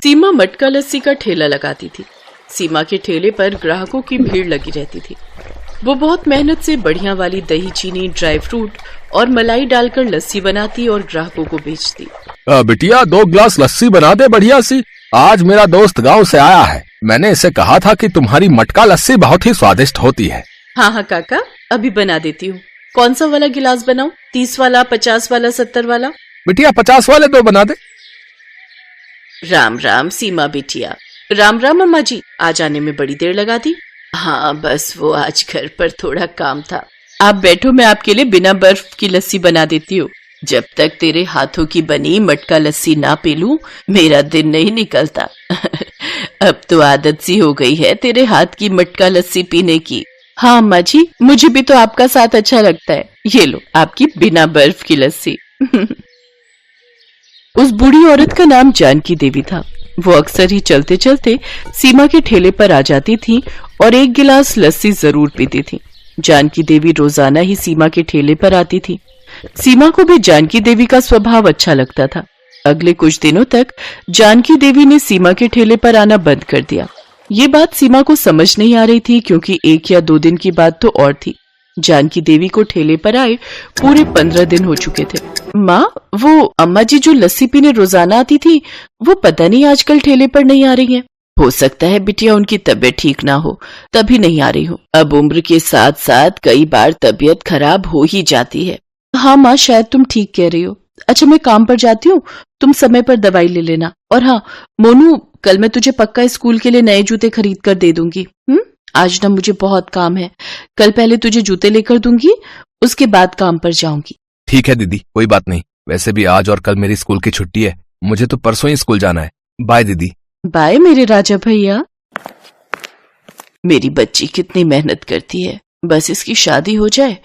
सीमा मटका लस्सी का ठेला लगाती थी। सीमा के ठेले पर ग्राहकों की भीड़ लगी रहती थी। वो बहुत मेहनत से बढ़िया वाली दही, चीनी, ड्राई फ्रूट और मलाई डालकर लस्सी बनाती और ग्राहकों को बेचती। बिटिया 2 गिलास लस्सी बना दे बढ़िया सी। आज मेरा दोस्त गांव से आया है। मैंने इसे कहा था कि तुम्हारी मटका लस्सी बहुत ही स्वादिष्ट होती है। हाँ काका, अभी बना देती हूँ। कौन सा वाला गिलास बनाऊं? 30 वाला, 50 वाला, 70 वाला? बिटिया 50 वाले 2 बना दे। राम राम सीमा बिटिया। राम राम अम्मा जी, आज आने में बड़ी देर लगा दी। हाँ बस वो आज घर पर थोड़ा काम था। आप बैठो, मैं आपके लिए बिना बर्फ की लस्सी बना देती हूँ। जब तक तेरे हाथों की बनी मटका लस्सी ना पी लूं मेरा दिन नहीं निकलता। अब तो आदत सी हो गई है तेरे हाथ की मटका लस्सी पीने की। हाँ अम्मा जी, मुझे भी तो आपका साथ अच्छा लगता है। ये लो आपकी बिना बर्फ की लस्सी। उस बूढ़ी औरत का नाम जानकी देवी था। वो अक्सर ही चलते चलते सीमा के ठेले पर आ जाती थी और 1 गिलास लस्सी जरूर पीती थी। जानकी देवी रोजाना ही सीमा के ठेले पर आती थी। सीमा को भी जानकी देवी का स्वभाव अच्छा लगता था। अगले कुछ दिनों तक जानकी देवी ने सीमा के ठेले पर आना बंद कर दिया। ये बात सीमा को समझ नहीं आ रही थी, क्योंकि 1 या 2 दिन की बात तो और थी। जानकी देवी को ठेले पर आए पूरे 15 दिन हो चुके थे। माँ, वो अम्मा जी जो लस्सी पीने रोजाना आती थी, वो पता नहीं आजकल ठेले पर नहीं आ रही हैं। हो सकता है बिटिया उनकी तबीयत ठीक ना हो, तभी नहीं आ रही हो। अब उम्र के साथ साथ कई बार तबीयत खराब हो ही जाती है। हाँ माँ, शायद तुम ठीक कह रही हो। अच्छा मैं काम पर जाती हूँ, तुम समय पर दवाई ले लेना। और हाँ मोनू, कल मैं तुझे पक्का स्कूल के लिए नए जूते खरीद कर दे दूंगी। आज ना मुझे बहुत काम है। कल पहले तुझे जूते लेकर दूंगी, उसके बाद काम पर जाऊंगी। ठीक है दीदी, कोई बात नहीं। वैसे भी आज और कल मेरी स्कूल की छुट्टी है। मुझे तो परसों ही स्कूल जाना है। बाय दीदी। बाय मेरे राजा भैया। मेरी बच्ची कितनी मेहनत करती है। बस इसकी शादी हो जाए,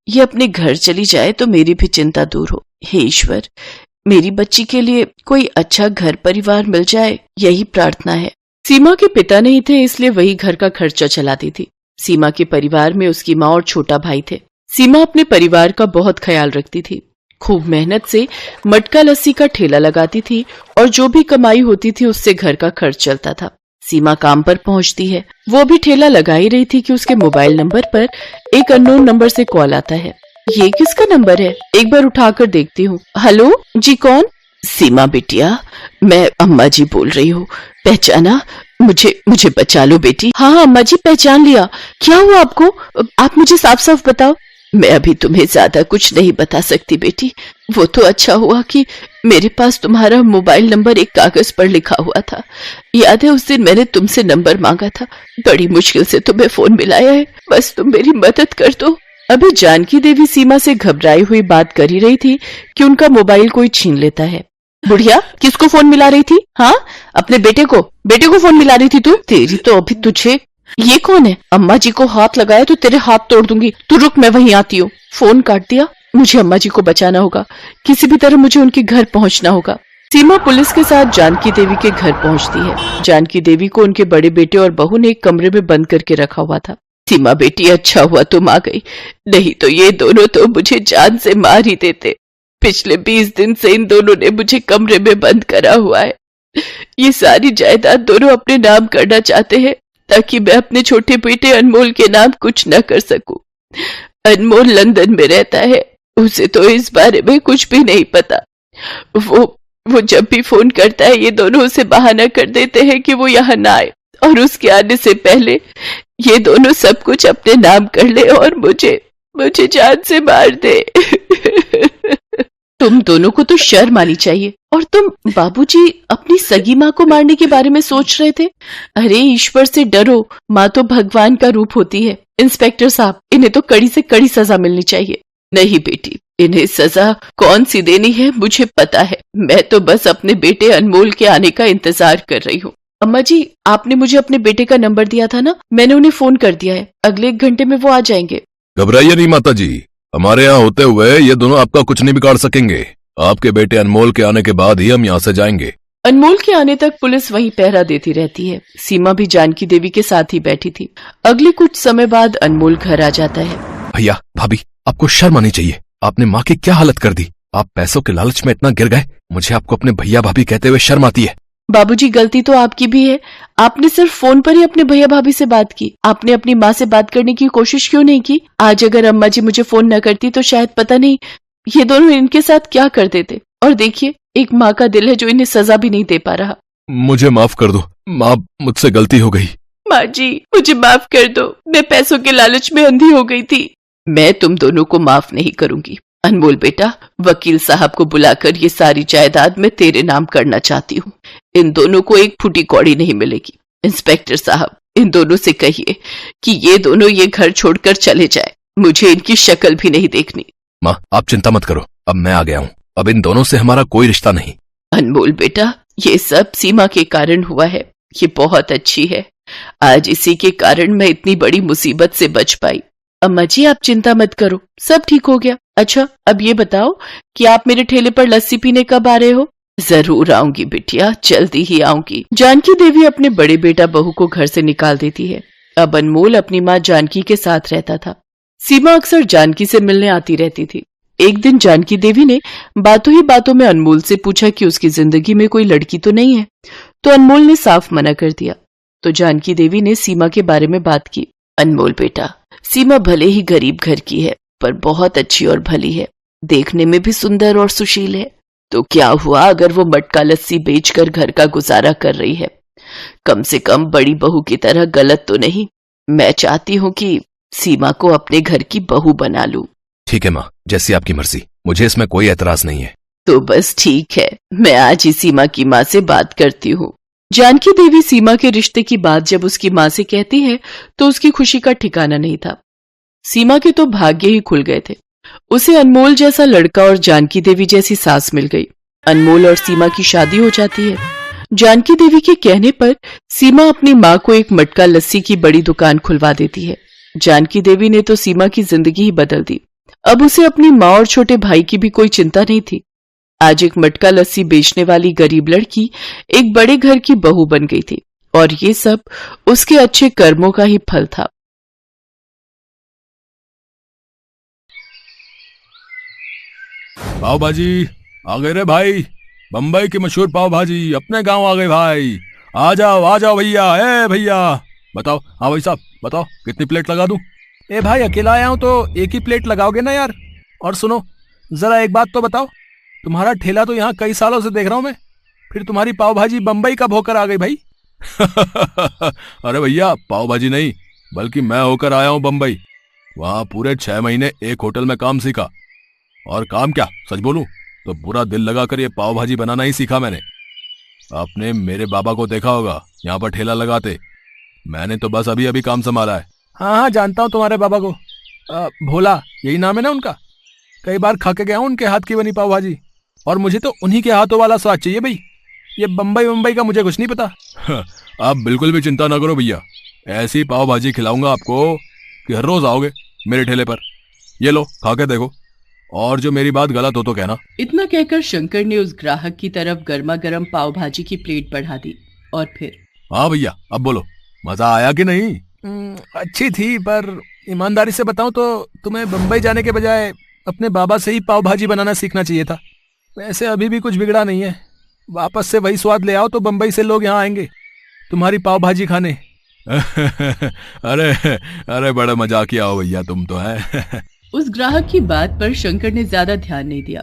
ये अपने घर चली जाए तो मेरी भी चिंता दूर हो। हे ईश्वर, मेरी बच्ची के लिए कोई अच्छा घर परिवार मिल जाए, यही प्रार्थना है। सीमा के पिता नहीं थे, इसलिए वही घर का खर्चा चलाती थी। सीमा के परिवार में उसकी माँ और छोटा भाई थे। सीमा अपने परिवार का बहुत ख्याल रखती थी। खूब मेहनत से मटका लस्सी का ठेला लगाती थी और जो भी कमाई होती थी उससे घर का खर्च चलता था। सीमा काम पर पहुंचती है। वो भी ठेला लगा ही रही थी कि उसके मोबाइल नंबर पर एक अननोन नंबर से कॉल आता है। ये किसका नंबर है? एक बार उठाकर देखती हूँ। हेलो जी, कौन? सीमा बिटिया, मैं अम्मा जी बोल रही हूँ। पहचाना? मुझे बचा लो बेटी। हाँ अम्मा जी, पहचान लिया। क्या हुआ आपको? आप मुझे साफ साफ बताओ। मैं अभी तुम्हें ज्यादा कुछ नहीं बता सकती बेटी। वो तो अच्छा हुआ कि मेरे पास तुम्हारा मोबाइल नंबर एक कागज पर लिखा हुआ था। याद है उस दिन मैंने तुमसे नंबर मांगा था। बड़ी मुश्किल से तुम्हें फोन मिलाया है। बस तुम मेरी मदद कर दो। अभी जानकी देवी सीमा से घबराई हुई बात कर ही रही थी कि उनका मोबाइल कोई छीन लेता है। बुढ़िया, किसको फोन मिला रही थी? हाँ, अपने बेटे को फोन मिला रही थी तू? तेरी तो अभी तुझे। ये कौन है? अम्मा जी को हाथ लगाया तो तेरे हाथ तोड़ दूंगी। तू रुक, मैं वहीं आती हूँ। फोन काट दिया। मुझे अम्मा जी को बचाना होगा। किसी भी तरह मुझे उनके घर पहुंचना होगा। सीमा पुलिस के साथ जानकी देवी के घर पहुंचती है। जानकी देवी को उनके बड़े बेटे और बहू ने एक कमरे में बंद करके रखा हुआ था। सीमा बेटी, अच्छा हुआ तुम आ गई, नहीं तो ये दोनों तो मुझे जान से मार ही देते। पिछले 20 दिन से इन दोनों ने मुझे कमरे में बंद करा हुआ है। ये सारी जायदाद दोनों अपने नाम करना चाहते हैं ताकि मैं अपने छोटे बेटे अनमोल के नाम कुछ न कर सकूं। अनमोल लंदन में रहता है, उसे तो इस बारे में कुछ भी नहीं पता। वो जब भी फोन करता है ये दोनों उसे बहाना कर देते हैं कि वो यहाँ ना आए, और उसके आने से पहले ये दोनों सब कुछ अपने नाम कर ले और मुझे जान से मार दे। तुम दोनों को तो शर्म आनी चाहिए। और तुम बाबूजी अपनी सगी माँ को मारने के बारे में सोच रहे थे? अरे ईश्वर से डरो, माँ तो भगवान का रूप होती है। इंस्पेक्टर साहब, इन्हें तो कड़ी से कड़ी सजा मिलनी चाहिए। नहीं बेटी, इन्हें सजा कौन सी देनी है मुझे पता है। मैं तो बस अपने बेटे अनमोल के आने का इंतजार कर रही हूँ। अम्मा जी, आपने मुझे अपने बेटे का नंबर दिया था ना, मैंने उन्हें फोन कर दिया है। अगले 1 घंटे में वो आ जाएंगे। घबराइए नहीं माता जी, हमारे यहाँ होते हुए ये दोनों आपका कुछ नहीं बिगाड़ सकेंगे। आपके बेटे अनमोल के आने के बाद ही हम यहाँ से जाएंगे। अनमोल के आने तक पुलिस वहीं पहरा देती रहती है। सीमा भी जानकी देवी के साथ ही बैठी थी। अगले कुछ समय बाद अनमोल घर आ जाता है। भैया भाभी, आपको शर्म आनी चाहिए। आपने माँ की क्या हालत कर दी। आप पैसों के लालच में इतना गिर गए। मुझे आपको अपने भैया भाभी कहते हुए शर्म आती है। बाबूजी, गलती तो आपकी भी है। आपने सिर्फ फोन पर ही अपने भैया भाभी से बात की। आपने अपनी माँ से बात करने की कोशिश क्यों नहीं की? आज अगर अम्मा जी मुझे फोन न करती तो शायद पता नहीं ये दोनों इनके साथ क्या करते थे। और देखिए, एक माँ का दिल है जो इन्हें सजा भी नहीं दे पा रहा। मुझे माफ कर दो माँ, मुझसे गलती हो गई। माँ जी, मुझे माफ कर दो। मैं पैसों के लालच में अंधी हो गई थी। मैं तुम दोनों को माफ नहीं करूंगी। अनमोल बेटा, वकील साहब को बुलाकर ये सारी जायदाद मैं तेरे नाम करना चाहती हूँ। इन दोनों को एक फूटी कौड़ी नहीं मिलेगी। इंस्पेक्टर साहब, इन दोनों से कहिए कि ये दोनों ये घर छोड़कर चले जाए। मुझे इनकी शक्ल भी नहीं देखनी। माँ, आप चिंता मत करो, अब मैं आ गया हूँ। अब इन दोनों से हमारा कोई रिश्ता नहीं। अनमोल बेटा, ये सब सीमा के कारण हुआ है। ये बहुत अच्छी है। आज इसी के कारण मैं इतनी बड़ी मुसीबत से बच पाई। अम्मा जी, आप चिंता मत करो, सब ठीक हो गया। अच्छा, अब ये बताओ कि आप मेरे ठेले पर लस्सी पीने कब आ रहे हो? जरूर आऊंगी बिटिया, जल्दी ही आऊंगी। जानकी देवी अपने बड़े बेटा बहू को घर से निकाल देती है। अब अनमोल अपनी माँ जानकी के साथ रहता था। सीमा अक्सर जानकी से मिलने आती रहती थी। एक दिन जानकी देवी ने बातों ही बातों में अनमोल से पूछा कि उसकी जिंदगी में कोई लड़की तो नहीं है, तो अनमोल ने साफ मना कर दिया। तो जानकी देवी ने सीमा के बारे में बात की। अनमोल बेटा, सीमा भले ही गरीब घर की है, पर बहुत अच्छी और भली है। देखने में भी सुंदर और सुशील है। तो क्या हुआ अगर वो मटका लस्सी बेचकर घर का गुजारा कर रही है? कम से कम बड़ी बहू की तरह गलत तो नहीं। मैं चाहती हूँ कि सीमा को अपने घर की बहू बना लूं। ठीक है माँ, जैसी आपकी मर्जी, मुझे इसमें कोई एतराज नहीं है। तो बस ठीक है, मैं आज ही सीमा की माँ से बात करती हूँ। जानकी देवी सीमा के रिश्ते की बात जब उसकी माँ से कहती है तो उसकी खुशी का ठिकाना नहीं था। सीमा के तो भाग्य ही खुल गए थे। उसे अनमोल जैसा लड़का और जानकी देवी जैसी सास मिल गई। अनमोल और सीमा की शादी हो जाती है। जानकी देवी के कहने पर सीमा अपनी माँ को एक मटका लस्सी की बड़ी दुकान खुलवा देती है। जानकी देवी ने तो सीमा की जिंदगी ही बदल दी। अब उसे अपनी माँ और छोटे भाई की भी कोई चिंता नहीं थी। आज एक मटका लस्सी बेचने वाली गरीब लड़की एक बड़े घर की बहू बन गई थी, और ये सब उसके अच्छे कर्मों का ही फल था। पाव भाजी आ गए रे भाई, बम्बई की मशहूर पाव भाजी अपने गांव आ गए भाई। आ जाओ भैया। ए भैया बताओ। हाँ भाई साहब बताओ, कितनी प्लेट लगा दूं? ए भाई, अकेला आया हूं तो एक ही प्लेट लगाओगे ना यार। और सुनो, जरा एक बात तो बताओ, तुम्हारा ठेला तो यहाँ कई सालों से देख रहा हूं मैं, फिर तुम्हारी पाव भाजी बम्बई कब होकर आ गई भाई? अरे भैया, पाव भाजी नहीं बल्कि मैं होकर आया हूं बम्बई। वहां पूरे 6 महीने एक होटल में काम सीखा। और काम क्या, सच बोलूं तो पूरा दिल लगाकर ये पाव भाजी बनाना ही सीखा मैंने। आपने मेरे बाबा को देखा होगा यहाँ पर ठेला लगाते, मैंने तो बस अभी अभी काम संभाला है। हाँ, जानता हूँ तुम्हारे बाबा को, भोला यही नाम है ना उनका। कई बार खा के गया हूँ उनके हाथ की बनी पाव भाजी, और मुझे तो उन्हीं के हाथों वाला स्वाद चाहिए भाई। ये बम्बई का मुझे कुछ नहीं पता। आप बिल्कुल भी चिंता ना करो भैया, ऐसी पाव भाजी खिलाऊंगा आपको कि हर रोज आओगे मेरे ठेले पर। ये लो, खा के देखो, और जो मेरी बात गलत हो तो कहना। इतना कहकर शंकर ने उस ग्राहक की तरफ गर्मा गर्म पाव भाजी की प्लेट बढ़ा दी और फिर, हाँ भैया अब बोलो, मजा आया कि नहीं? अच्छी थी, पर ईमानदारी से बताऊं तो तुम्हें बम्बई जाने के बजाय अपने बाबा से ही पाव भाजी बनाना सीखना चाहिए था। वैसे अभी भी कुछ बिगड़ा नहीं है, वापस से वही स्वाद ले आओ तो बम्बई से लोग यहाँ आएंगे तुम्हारी पाव भाजी खाने। अरे बड़ा मजाकिया हो भैया तुम तो है। उस ग्राहक की बात पर शंकर ने ज्यादा ध्यान नहीं दिया,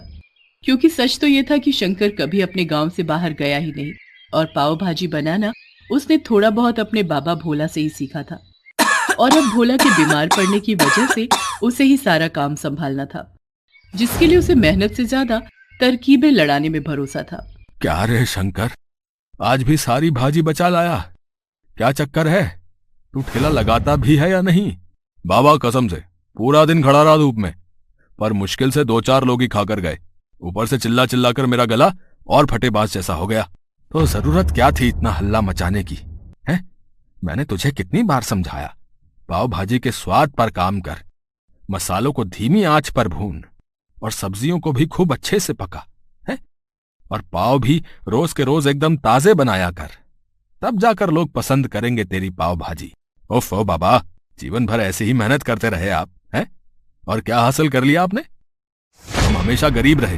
क्योंकि सच तो ये था कि शंकर कभी अपने गांव से बाहर गया ही नहीं, और पाव भाजी बनाना उसने थोड़ा बहुत अपने बाबा भोला से ही सीखा था। और अब भोला के बीमार पड़ने की वजह से उसे ही सारा काम संभालना था, जिसके लिए उसे मेहनत से ज्यादा तरकीबें लड़ाने में भरोसा था। क्या रे शंकर, आज भी सारी भाजी बचा लाया? क्या चक्कर है, तू ठेला लगाता भी है या नहीं? बाबा कसम से पूरा दिन खड़ा रहा धूप में, पर मुश्किल से 2-4 लोग ही खाकर गए। ऊपर से चिल्ला चिल्ला कर मेरा गला और फटेबाज जैसा हो गया। तो जरूरत क्या थी इतना हल्ला मचाने की? है, मैंने तुझे कितनी बार समझाया, पाव भाजी के स्वाद पर काम कर, मसालों को धीमी आंच पर भून, और सब्जियों को भी खूब अच्छे से पका है, और पाव भी रोज के रोज एकदम ताजे बनाया कर, तब जाकर लोग पसंद करेंगे तेरी पाव भाजी। ओफो बाबा, जीवन भर ऐसे ही मेहनत करते रहे आप हैं, और क्या हासिल कर लिया आपने? हम हमेशा गरीब रहे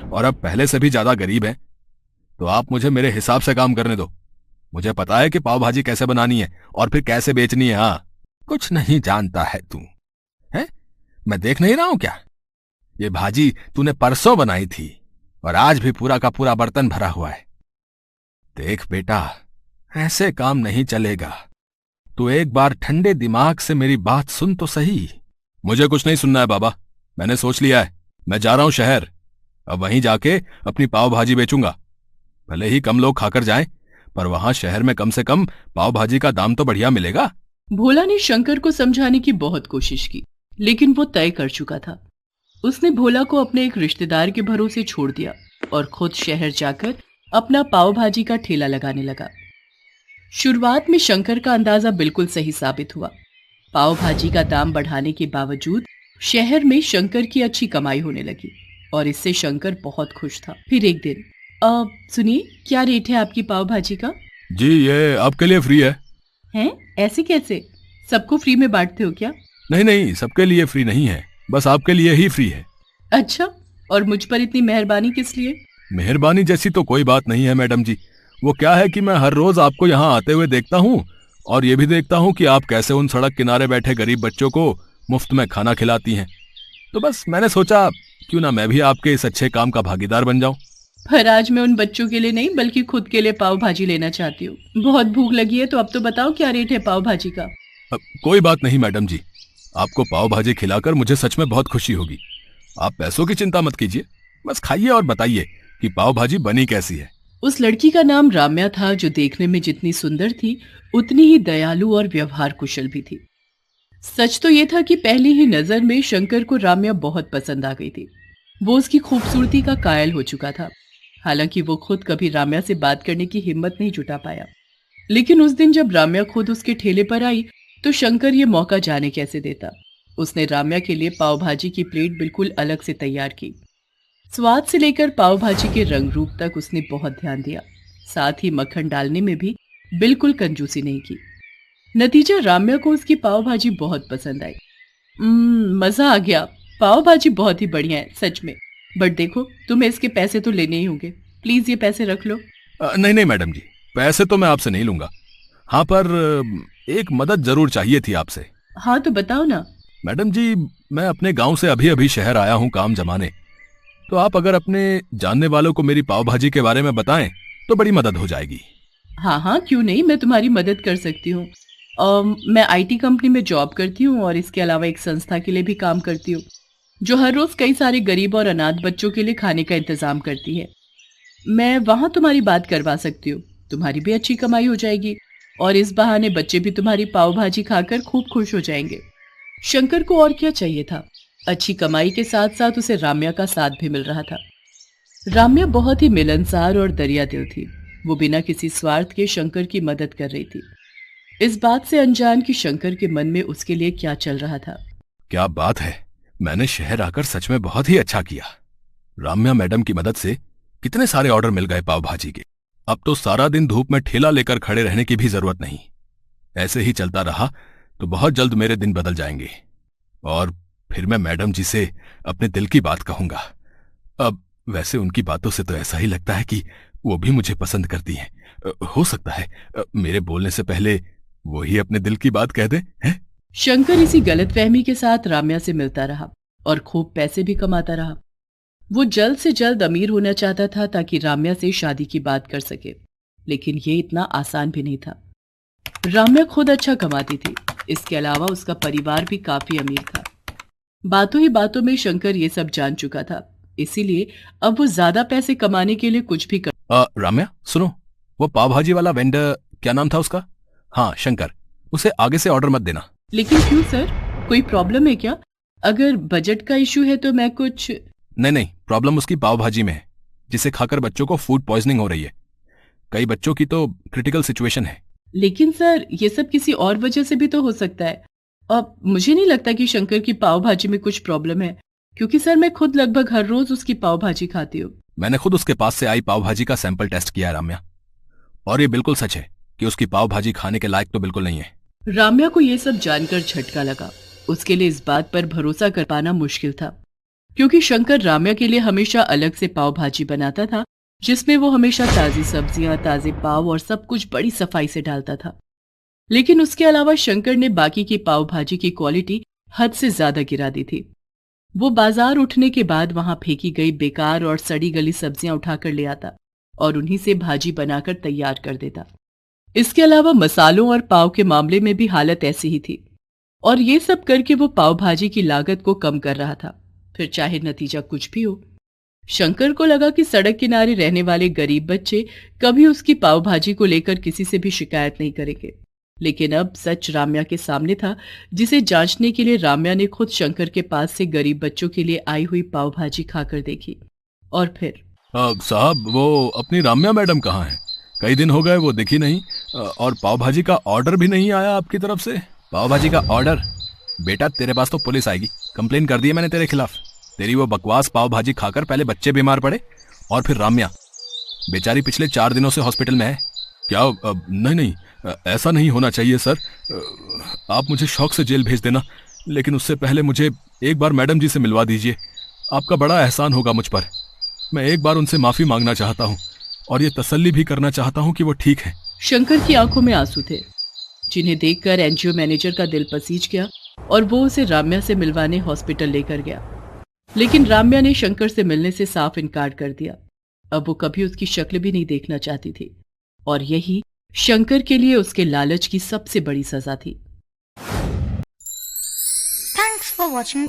और अब पहले से भी ज्यादा गरीब हैं। तो आप मुझे मेरे हिसाब से काम करने दो। मुझे पता है कि पाव भाजी कैसे बनानी है और फिर कैसे बेचनी है। हाँ, कुछ नहीं जानता है तू, है? मैं देख नहीं रहा हूं क्या? ये भाजी तूने परसों बनाई थी और आज भी पूरा का पूरा बर्तन भरा हुआ है। देख बेटा, ऐसे काम नहीं चलेगा। तू एक बार ठंडे दिमाग से मेरी बात सुन तो सही। मुझे कुछ नहीं सुनना है बाबा, मैंने सोच लिया है। मैं जा रहा हूं शहर, अब वहीं जाके अपनी पाव भाजी बेचूंगा। भले ही कम लोग खाकर जाएं, पर वहां शहर में कम से कम पाव भाजी का दाम तो बढ़िया मिलेगा। भोला ने शंकर को समझाने की बहुत कोशिश की, लेकिन वो तय कर चुका था। उसने भोला को अपने एक रिश्तेदार के भरोसे छोड़ दिया और खुद शहर जाकर अपना पाव भाजी का ठेला लगाने लगा। शुरुआत में शंकर का अंदाजा बिल्कुल सही साबित हुआ। पाव भाजी का दाम बढ़ाने के बावजूद शहर में शंकर की अच्छी कमाई होने लगी और इससे शंकर बहुत खुश था। फिर एक दिन, सुनिए, क्या रेट है आपकी पाव भाजी का? जी, ये आपके लिए फ्री है। हैं? ऐसे कैसे? सबको फ्री में बांटते हो क्या? नहीं नहीं, सबके लिए फ्री नहीं है, बस आपके लिए ही फ्री है। अच्छा, और मुझ पर इतनी मेहरबानी किस लिए? मेहरबानी जैसी तो कोई बात नहीं है मैडम जी। वो क्या है कि मैं हर रोज आपको यहाँ आते हुए देखता हूँ और ये भी देखता हूँ कि आप कैसे उन सड़क किनारे बैठे गरीब बच्चों को मुफ्त में खाना खिलाती हैं। तो बस मैंने सोचा क्यों ना मैं भी आपके इस अच्छे काम का भागीदार बन जाऊं। पर आज मैं उन बच्चों के लिए नहीं बल्कि खुद के लिए पाव भाजी लेना चाहती हूँ। बहुत भूख लगी है, तो अब तो बताओ क्या रेट है पाव भाजी का? कोई बात नहीं मैडम जी, आपको पाव भाजी खिलाकर मुझे सच में बहुत खुशी होगी। आप पैसों की चिंता मत कीजिए, बस खाइए और बताइए कि पाव भाजी बनी कैसी है। उस लड़की का नाम राम्या था, जो देखने में जितनी सुंदर थी उतनी ही दयालु और व्यवहार कुशल भी थी। सच तो ये था कि पहली ही नजर में शंकर को राम्या बहुत पसंद आ गई थी। वो उसकी खूबसूरती का कायल हो चुका था। हालांकि वो खुद कभी राम्या से बात करने की हिम्मत नहीं जुटा पाया, लेकिन उस दिन जब राम्या खुद उसके ठेले पर आई तो शंकर ये मौका जाने कैसे देता। उसने राम्या के लिए पाव भाजी की प्लेट बिल्कुल अलग से तैयार की। स्वाद से लेकर पाव भाजी के रंग रूप तक उसने बहुत ध्यान दिया, साथ ही मक्खन डालने में भी बिल्कुल कंजूसी नहीं की। नतीजा, राम्या को उसकी पाव भाजी बहुत पसंद आई। मजा आ गया, पाव भाजी बहुत ही बढ़िया है सच में। बट देखो, तुम्हें इसके पैसे तो लेने ही होंगे। प्लीज ये पैसे रख लो। नहीं नहीं मैडम जी, पैसे तो मैं आपसे नहीं लूंगा। हाँ, पर एक मदद जरूर चाहिए थी आपसे। हाँ तो बताओ ना। मैडम जी, मैं अपने गांव से अभी अभी शहर आया हूँ काम जमाने। तो आप अगर अपने जानने वालों को मेरी पाव भाजी के बारे में बताएं तो बड़ी मदद हो जाएगी। हाँ हाँ, क्यों नहीं, मैं तुम्हारी मदद कर सकती हूँ। मैं आईटी कंपनी में जॉब करती हूँ और इसके अलावा एक संस्था के लिए भी काम करती हूँ, जो हर रोज कई सारे गरीब और अनाथ बच्चों के लिए खाने का इंतजाम करती है। मैं वहां तुम्हारी बात करवा सकती हूँ, तुम्हारी भी अच्छी कमाई हो जाएगी और इस बहाने बच्चे भी तुम्हारी पाव भाजी खाकर खूब खुश हो जाएंगे। शंकर को और क्या चाहिए था? अच्छी कमाई के साथ साथ उसे राम्या का साथ भी मिल रहा था। राम्या बहुत ही मिलनसार और दरिया दिल थी। वो बिना किसी स्वार्थ के शंकर की मदद कर रही थी, इस बात से अनजान कि शंकर के मन में उसके लिए क्या चल रहा था। क्या बात है, मैंने शहर आकर सच में बहुत ही अच्छा किया। राम्या मैडम की मदद से कितने सारे ऑर्डर मिल गए पाव भाजी के। अब तो सारा दिन धूप में ठेला लेकर खड़े रहने की भी जरूरत नहीं। ऐसे ही चलता रहा तो बहुत जल्द मेरे दिन बदल जाएंगे और फिर मैं मैडम जी से अपने दिल की बात कहूंगा। अब वैसे उनकी बातों से तो ऐसा ही लगता है कि वो भी मुझे पसंद करती हैं। हो सकता है मेरे बोलने से पहले वो ही अपने दिल की बात कह दे, हैं? शंकर इसी गलतफहमी के साथ राम्या से मिलता रहा और खूब पैसे भी कमाता रहा। वो जल्द से जल्द अमीर होना चाहता था ताकि राम्या से शादी की बात कर सके, लेकिन ये इतना आसान भी नहीं था। राम्या खुद अच्छा कमाती थी, इसके अलावा उसका परिवार भी काफी अमीर था। बातों ही बातों में शंकर ये सब जान चुका था, इसीलिए अब वो ज्यादा पैसे कमाने के लिए कुछ भी कर। राम्या सुनो, वो पाव भाजी वाला वेंडर, क्या नाम था उसका? हाँ, शंकर, उसे आगे से ऑर्डर मत देना। लेकिन क्यों सर, कोई प्रॉब्लम है क्या? अगर बजट का इशू है तो मैं कुछ। नहीं, प्रॉब्लम उसकी पाव भाजी में है, जिसे खाकर बच्चों को फूड पॉइजनिंग हो रही है। कई बच्चों की तो क्रिटिकल सिचुएशन है। लेकिन सर, ये सब किसी और वजह से भी तो हो सकता है। अब मुझे नहीं लगता कि शंकर की पाव भाजी में कुछ प्रॉब्लम है, क्योंकि सर मैं खुद लगभग हर रोज उसकी पाव भाजी खाती हूँ। मैंने खुद उसके पास से आई पाव भाजी का सैंपल टेस्ट किया है राम्या, और ये बिल्कुल सच है कि उसकी पाव भाजी खाने के लायक तो बिल्कुल नहीं है। राम्या को ये सब जानकर झटका लगा। उसके लिए इस बात पर भरोसा कर पाना मुश्किल था, क्योंकि शंकर राम्या के लिए हमेशा अलग से पाव भाजी बनाता था जिसमें वो हमेशा ताजी सब्जियां, ताजे पाव और सब कुछ बड़ी सफाई से डालता था। लेकिन उसके अलावा शंकर ने बाकी की पाव भाजी की क्वालिटी हद से ज्यादा गिरा दी थी। वो बाजार उठने के बाद वहां फेंकी गई बेकार और सड़ी गली सब्जियां उठाकर ले आता और उन्हीं से भाजी बनाकर तैयार कर देता। इसके अलावा मसालों और पाव के मामले में भी हालत ऐसी ही थी और ये सब करके वो पाव भाजी की लागत को कम कर रहा था, फिर चाहे नतीजा कुछ भी हो। शंकर को लगा कि सड़क किनारे रहने वाले गरीब बच्चे कभी उसकी पाव भाजी को लेकर किसी से भी शिकायत नहीं करेंगे। लेकिन अब सच राम्या के सामने था, जिसे जांचने के लिए राम्या ने खुद शंकर के पास से गरीब बच्चों के लिए आई हुई पाव भाजी खाकर देखी। और फिर साहब, वो अपनी राम्या मैडम कहाँ है? कई दिन हो गए वो दिखी नहीं। और पाव भाजी का ऑर्डर भी नहीं आया आपकी तरफ से। पाव भाजी का ऑर्डर? बेटा तेरे पास तो पुलिस आएगी, कंप्लेन कर दी है मैंने तेरे खिलाफ। तेरी वो बकवास पाव भाजी खाकर पहले बच्चे बीमार पड़े और फिर राम्या बेचारी पिछले 4 दिनों से हॉस्पिटल में है। क्या? नहीं, ऐसा नहीं होना चाहिए सर। आप मुझे शौक से जेल भेज देना, लेकिन उससे पहले मुझे एक बार मैडम जी से मिलवा दीजिए। आपका बड़ा एहसान होगा मुझ पर। मैं एक बार उनसे माफी मांगना चाहता हूँ और ये तसल्ली भी करना चाहता हूँ कि वो ठीक है। शंकर की आंखों में आंसू थे, जिन्हें देखकर एनजीओ मैनेजर का दिल पसीज गया और वो उसे राम्या से मिलवाने हॉस्पिटल लेकर गया। लेकिन राम्या ने शंकर से मिलने से साफ इनकार कर दिया। अब वो कभी उसकी शक्ल भी नहीं देखना चाहती थी और यही शंकर के लिए उसके लालच की सबसे बड़ी सजा थी। Thanks for watching.